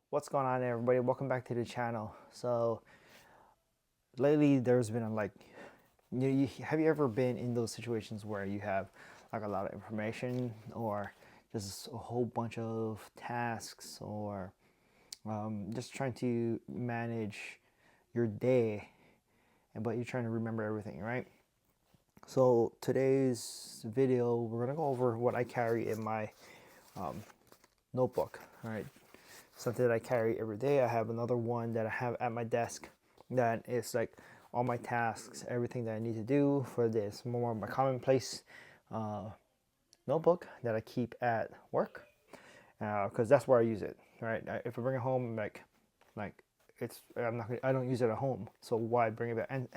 What's going on, everybody? Welcome back to the channel. So lately there's been have you ever been in those situations where you have like a lot of information or just a whole bunch of tasks or just trying to manage your day, but you're trying to remember everything, right? So today's video, we're gonna go over what I carry in my notebook. All right, something that I carry every day. I have another one that I have at my desk that is like all my tasks, everything that I need to do for this. More of my commonplace notebook that I keep at work because that's where I use it. Right? If I bring it home, like I don't use it at home. So why bring it back? And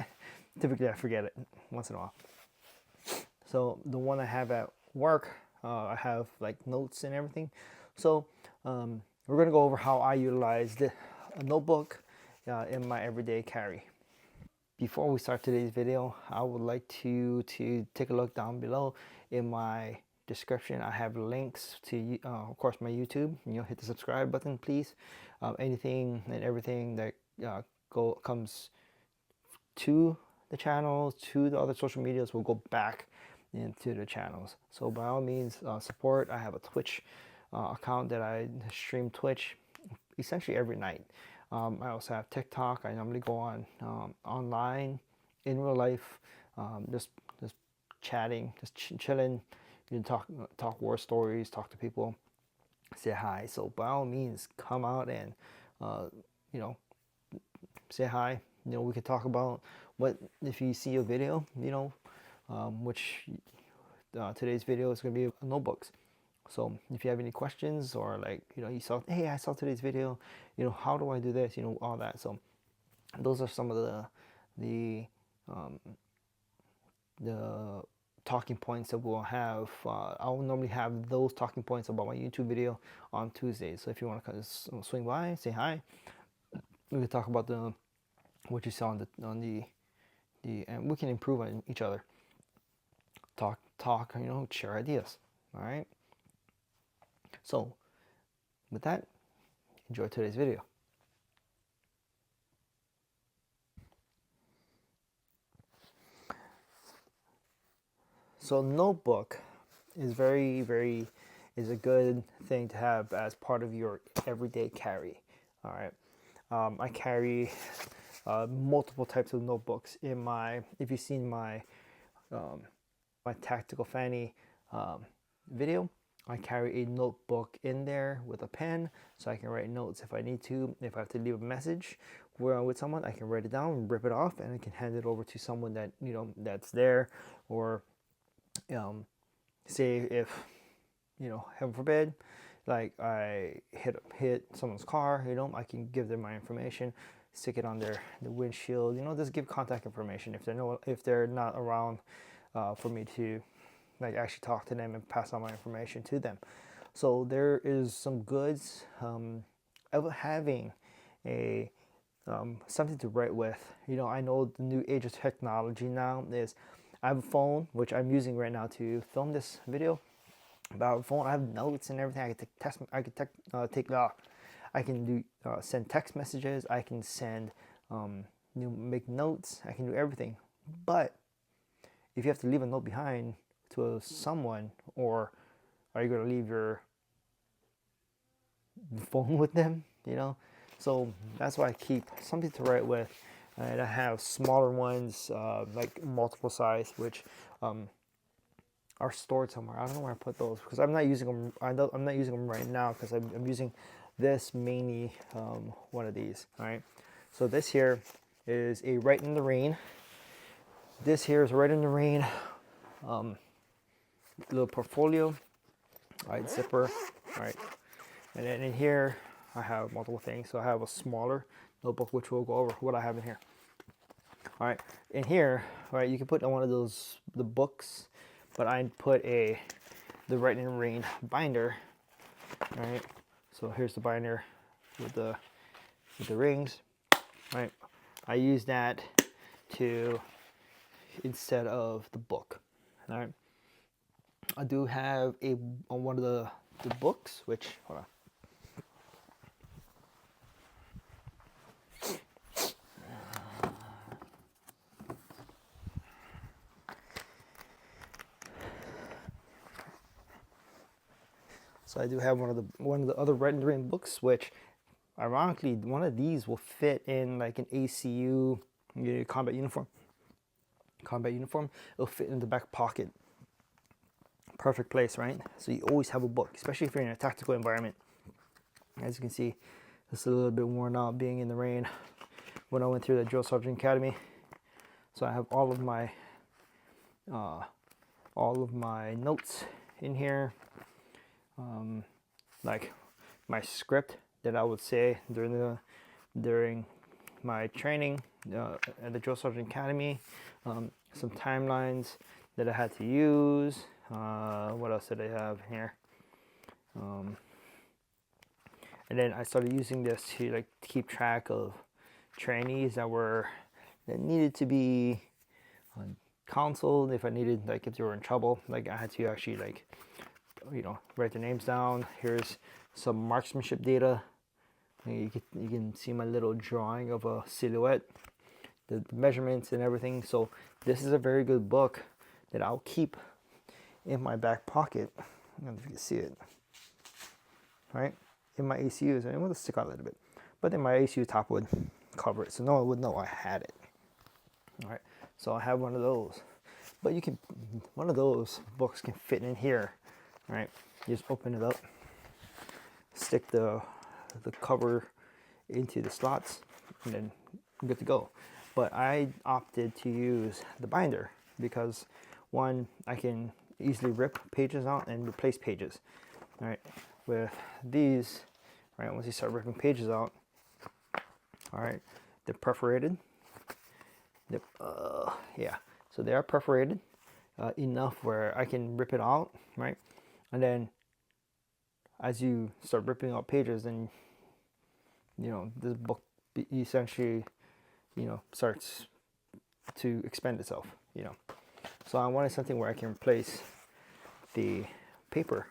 typically I forget it once in a while. So the one I have at work, I have like notes and everything. So we're gonna go over how I utilize the notebook in my everyday carry. Before we start today's video, I would like to take a look down below in my description. I have links to, of course, my YouTube. Hit the subscribe button, please. Anything and everything that comes to the channels, to the other social medias, will go back into the channels. So by all means, support. I have a Twitch account that I stream Twitch essentially every night. I also have TikTok. I normally go on online in real life, just chatting, just chilling. You can talk war stories, talk to people, say hi. So by all means, come out and you know say hi. We could talk about what if you see a video, which today's video is going to be notebooks. So if you have any questions or like, you saw, hey, I saw today's video, how do I do this, all that. So those are some of the talking points that we'll have. I'll normally have those talking points about my YouTube video on Tuesdays. So if you want to kind of swing by, say hi, we can talk about what you saw on the and we can improve on each other. Talk, share ideas. All right. So with that, enjoy today's video. So notebook is is a good thing to have as part of your everyday carry. All right. I carry multiple types of notebooks in my, if you've seen my my tactical fanny video, I carry a notebook in there with a pen so I can write notes if I need to. If I have to leave a message with someone, I can write it down, rip it off, and I can hand it over to someone that that's there. Or say if heaven forbid, like I hit someone's car, I can give them my information, stick it on the windshield, just give contact information if they're not around for me to like actually talk to them and pass on my information to them. So there is some goods of having a something to write with. I know the new age of technology now is I have a phone which I'm using right now to film this video. About a phone, I have notes and everything. I can do send text messages. I can send make notes. I can do everything. But if you have to leave a note behind to someone, or are you going to leave your phone with them? So that's why I keep something to write with, and I have smaller ones, like multiple size, which are stored somewhere. I don't know where I put those because I'm not using them. I'm not using them right now because I'm using this mini one of these. All right. So this here is a Write in the Rain. This here is Write in the Rain little portfolio. All right, zipper. All right, and then in here I have multiple things. So I have a smaller notebook which we'll go over what I have in here. All right, in here, all right, you can put on one of the books, but I put the Write in the Rain binder. All right, so here's the binder with the rings. All right, I use that instead of the book. All right, I do have one of the books, which hold on. So I do have one of the other Red in the Rain books, which ironically one of these will fit in like an ACU, combat uniform. It'll fit in the back pocket. Perfect place, right? So you always have a book, especially if you're in a tactical environment. As you can see, it's a little bit worn out being in the rain when I went through the Drill Sergeant Academy. So I have all of my notes in here, like my script that I would say during my training at the Drill Sergeant Academy, some timelines that I had to use. What else did I have here? And then I started using this to keep track of trainees that needed to be counseled. If I needed, if they were in trouble, I had to actually write their names down. Here's some marksmanship data. You can see my little drawing of a silhouette, the measurements and everything. So this is a very good book that I'll keep in my back pocket. I don't know if you can see it, right? In my ACUs, and it will stick out a little bit, but then my ACU top would cover it, so no one would know I had it. All right, so I have one of those, but one of those books can fit in here, right? You just open it up, stick the cover into the slots, and then I'm good to go. But I opted to use the binder because, one, I can easily rip pages out and replace pages. All right, with these, right, once you start ripping pages out, all right, they're perforated. Yeah, so they are perforated enough where I can rip it out, right? And then as you start ripping out pages, then this book essentially starts to expand itself. So I wanted something where I can replace the paper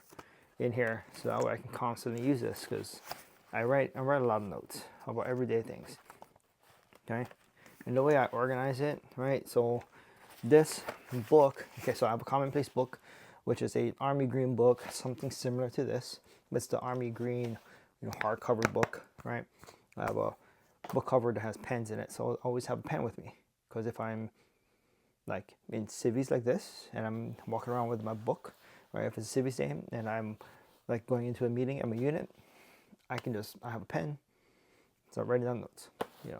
in here, so that way I can constantly use this, because I write a lot of notes about everyday things. Okay, and the way I organize it, right? So this book, okay, so I have a commonplace book, which is a army green book, something similar to this. It's the army green, hardcover book, right? I have a book cover that has pens in it, so I always have a pen with me, because if I'm in civvies like this and I'm walking around with my book, right? If it's a civvies day and I'm going into a meeting at my unit, I have a pen, start writing down notes,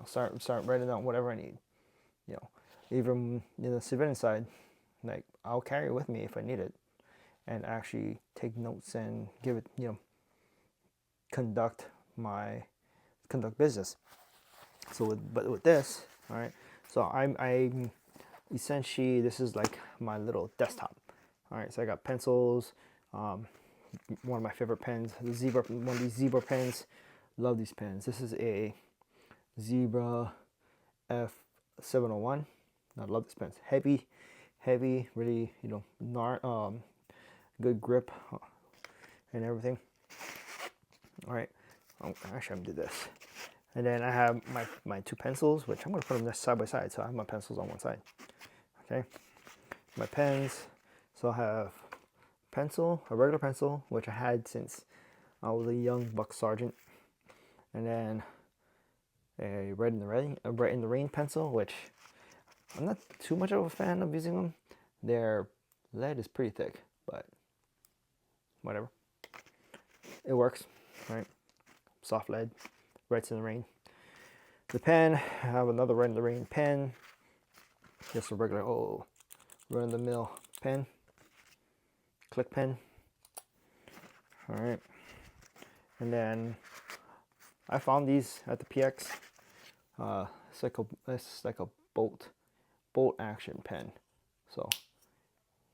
start writing down whatever I need, even in the civilian side, I'll carry it with me if I need it, and actually take notes and give it, conduct business. So with this, all right, so I'm essentially, this is my little desktop. All right, so I got pencils, one of my favorite pens, one of these Zebra pens. Love these pens. This is a Zebra F701. I love this pen. Heavy, really, good grip and everything. All right, actually I'm gonna do this. And then I have my two pencils, which I'm gonna put them side by side, so I have my pencils on one side. Okay, my pens. So I have a regular pencil, which I had since I was a young buck sergeant, and then a red in the rain pencil, which I'm not too much of a fan of using them. Their lead is pretty thick, but whatever, it works, right? Soft lead, writes in the rain. The pen, I have another red in the rain pen, just a regular run of the mill pen, click pen. All right, and then I found these at the PX. It's like a bolt action pen. So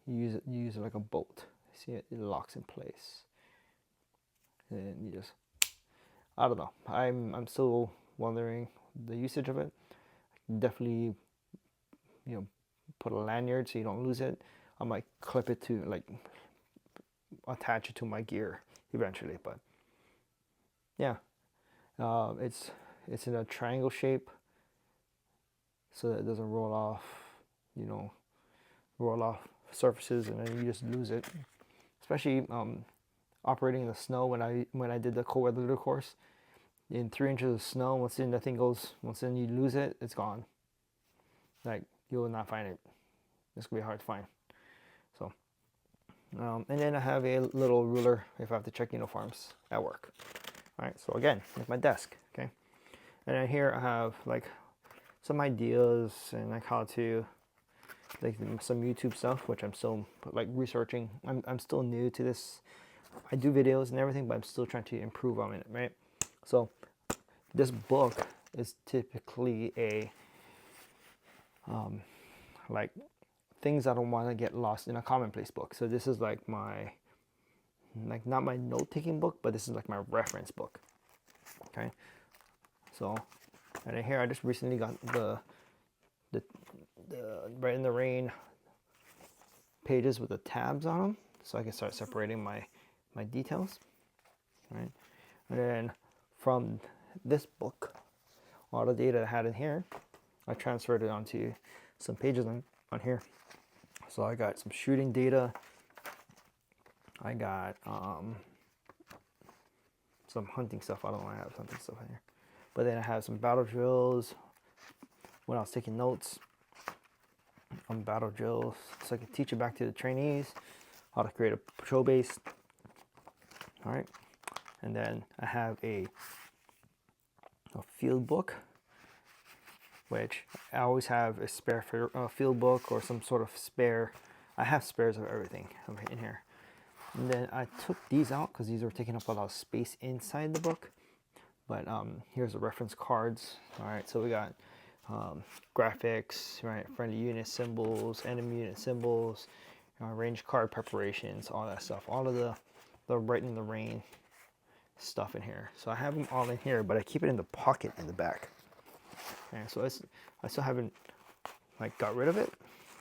you use it like a bolt. See it locks in place, and you just, I don't know. I'm still wondering the usage of it. Definitely, put a lanyard so you don't lose it. I might clip it to attach it to my gear eventually, but yeah, it's in a triangle shape, so that it doesn't roll off surfaces and then you just lose it. Especially operating in the snow when I did the cold weather leader course. In 3 inches of snow, once then you lose it, it's gone. Like, you will not find it. It's gonna be hard to find. So, and then I have a little ruler if I have to check uniforms at work. All right, so again, it's my desk, okay? And then here I have like some ideas and like how to, like some YouTube stuff, which I'm still like researching. I'm still new to this. I do videos and everything, but I'm still trying to improve on it, right? So this book is typically a like things I don't want to get lost in a commonplace book. So this is like my, like not my note-taking book, but this is like my reference book. Okay. So, and then here I just recently got the Right in the Rain pages with the tabs on them, so I can start separating my details. Right. And then from this book, all the data I had in here, I transferred it onto some pages on here. So I got some shooting data. I got some hunting stuff. I don't know why I have hunting stuff in here. But then I have some battle drills when I was taking notes on battle drills, so I can teach it back to the trainees how to create a patrol base. All right. And then I have a field book, which I always have a spare field book or some sort of spare. I have spares of everything over in here. And then I took these out because these were taking up a lot of space inside the book. But here's the reference cards. All right, so we got graphics, right? Friendly unit symbols, enemy unit symbols, range card preparations, all that stuff. All of the Right in the Rain stuff in here. So I have them all in here, but I keep it in the pocket in the back. And so I still haven't like got rid of it.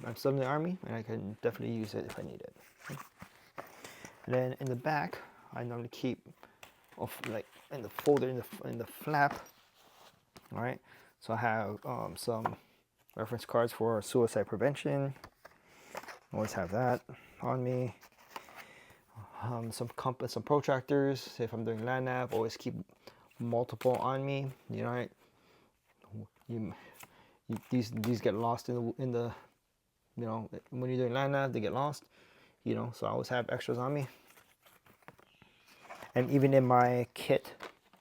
I'm still in the Army, and I can definitely use it if I need it. Okay. And then in the back, I normally keep like in the folder in the flap. All right. So I have some reference cards for suicide prevention. Always have that on me. Some compass, some protractors. If I'm doing land nav, always keep multiple on me. You know, these get lost in the you know, when you're doing land nav, they get lost. You know, so I always have extras on me. And even in my kit,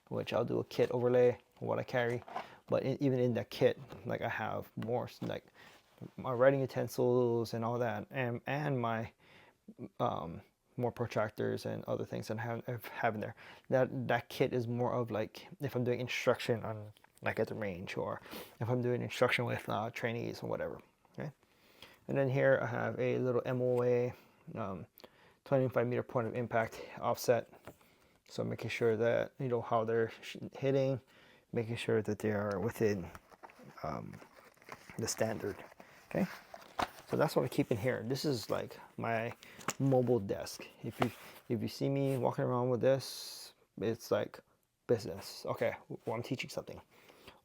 which I'll do a kit overlay of what I carry, but even in that kit, like I have more like my writing utensils and all that, and my more protractors and other things that I have in there. That kit is more of like if I'm doing instruction on like at the range, or if I'm doing instruction with trainees or whatever. Okay. And then here I have a little MOA, 25-meter point of impact offset. So making sure that, you know, how they're hitting, making sure that they are within the standard. Okay. So that's what I keep in here. This is like my mobile desk. If you see me walking around with this, it's like business. Okay, well, I'm teaching something,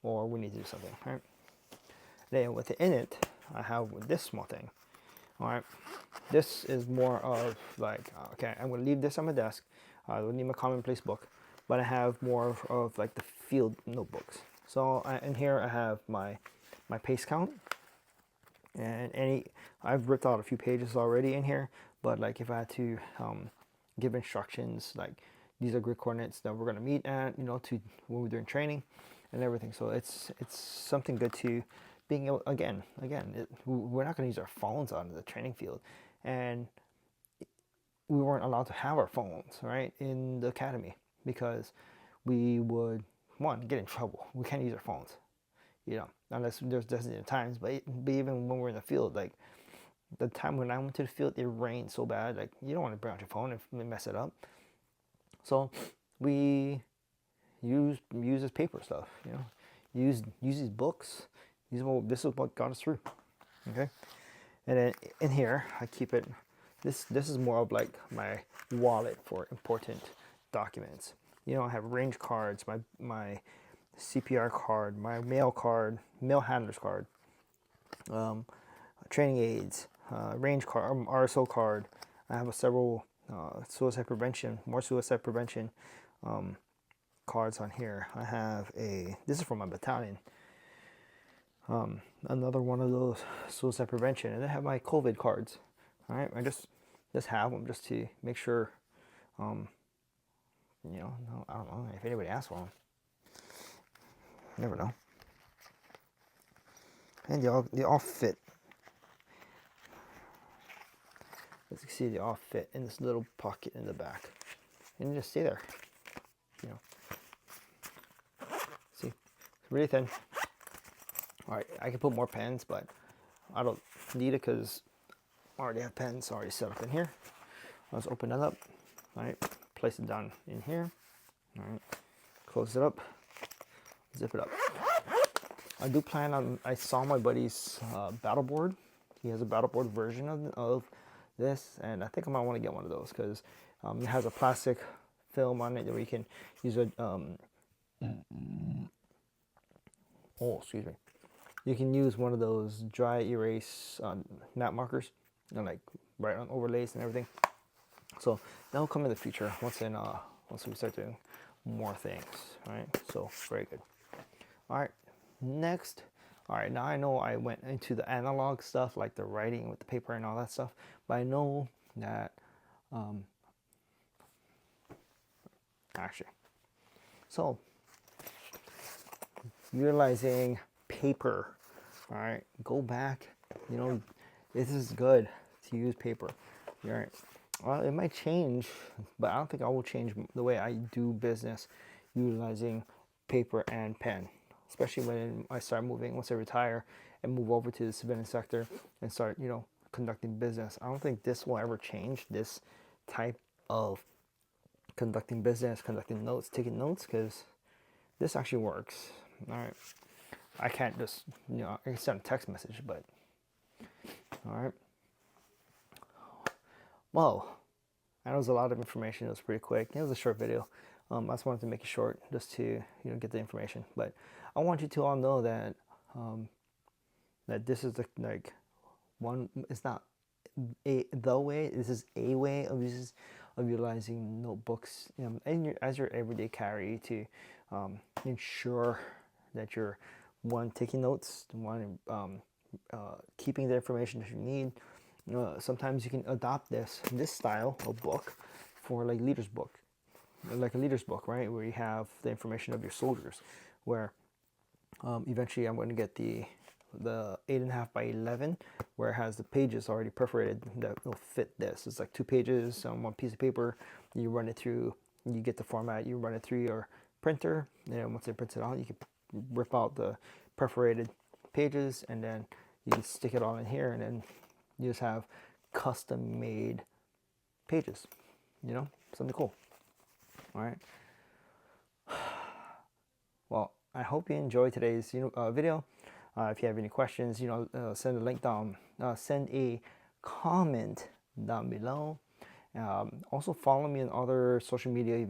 or we need to do something. Right. Then within it, I have this small thing. All right. This is more of like, okay, I'm gonna leave this on my desk. I don't need my commonplace book, but I have more of like the field notebooks. So in here I have my pace count, and I've ripped out a few pages already in here. But like if I had to give instructions, like these are grid coordinates that we're gonna meet at, you know, to when we're doing training and everything. So it's something good to being able, again, we're not gonna use our phones out in the training field, and we weren't allowed to have our phones, right, in the academy, because we would, one, get in trouble. We can't use our phones, you know, unless there's designated times. But even when we're in the field, like the time when I went to the field, it rained so bad, like you don't want to bring out your phone and mess it up. So we use this paper stuff, you know, use these books. This is what got us through. Okay. And then in here I keep it. This is more of like my wallet for important documents. You know, I have range cards, my CPR card, my mail card, mail handler's card, training aids, range card, RSO card. I have several suicide prevention, more suicide prevention cards on here. I have this is from my battalion. Another one of those suicide prevention, and I have my COVID cards. All right, I just have them just to make sure. You know, I don't know if anybody asks for them. Never know. And they all fit. As you can see, they all fit in this little pocket in the back, and just stay there. You know, see, it's really thin. All right, I can put more pens, but I don't need it because I already have pens already set up in here. Let's open that up. All right, place it down in here. All right, close it up, zip it up. I do plan on, I saw my buddy's battle board. He has a battle board version of this, and I think I might want to get one of those because it has a plastic film on it that we can use a, oh, excuse me. You can use one of those dry erase matte markers, and like right on overlays and everything. So that'll come in the future once we start doing more things. All right, so very good. All right, next. All right, now I know I went into the analog stuff, like the writing with the paper and all that stuff, but I know that actually, so utilizing paper. All right, go back. You know, this is good to use paper. All right. Well, it might change, but I don't think I will change the way I do business utilizing paper and pen, especially when I start moving, once I retire and move over to the civilian sector and start, you know, conducting business. I don't think this will ever change, this type of conducting business, conducting notes, taking notes, because this actually works. All right. I can't just, you know, I can send a text message, but all right. Well, that was a lot of information. It was pretty quick. It was a short video. I just wanted to make it short just to, you know, get the information. But I want you to all know that that this is the, like, one. It's not the way. This is a way of utilizing notebooks as your everyday carry to ensure that you're taking notes, keeping the information that you need. Sometimes you can adopt this style of book for like a leader's book, right, where you have the information of your soldiers. Where eventually I'm going to get the 8.5 by 11, where it has the pages already perforated that will fit this. It's like 2 pages on one piece of paper. You run it through. You get the format. You run it through your printer. And once it prints it out, you can rip out the perforated pages, and then you can stick it all in here, and then you just have custom made pages, you know, something cool. All right. Well, I hope you enjoyed today's video. If you have any questions, send a link down, send a comment down below. Also follow me on other social media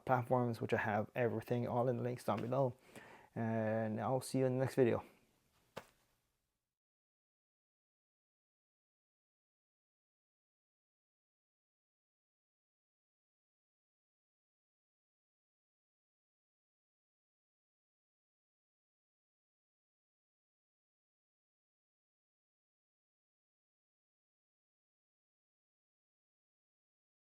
platforms, which I have everything all in the links down below. And I'll see you in the next video.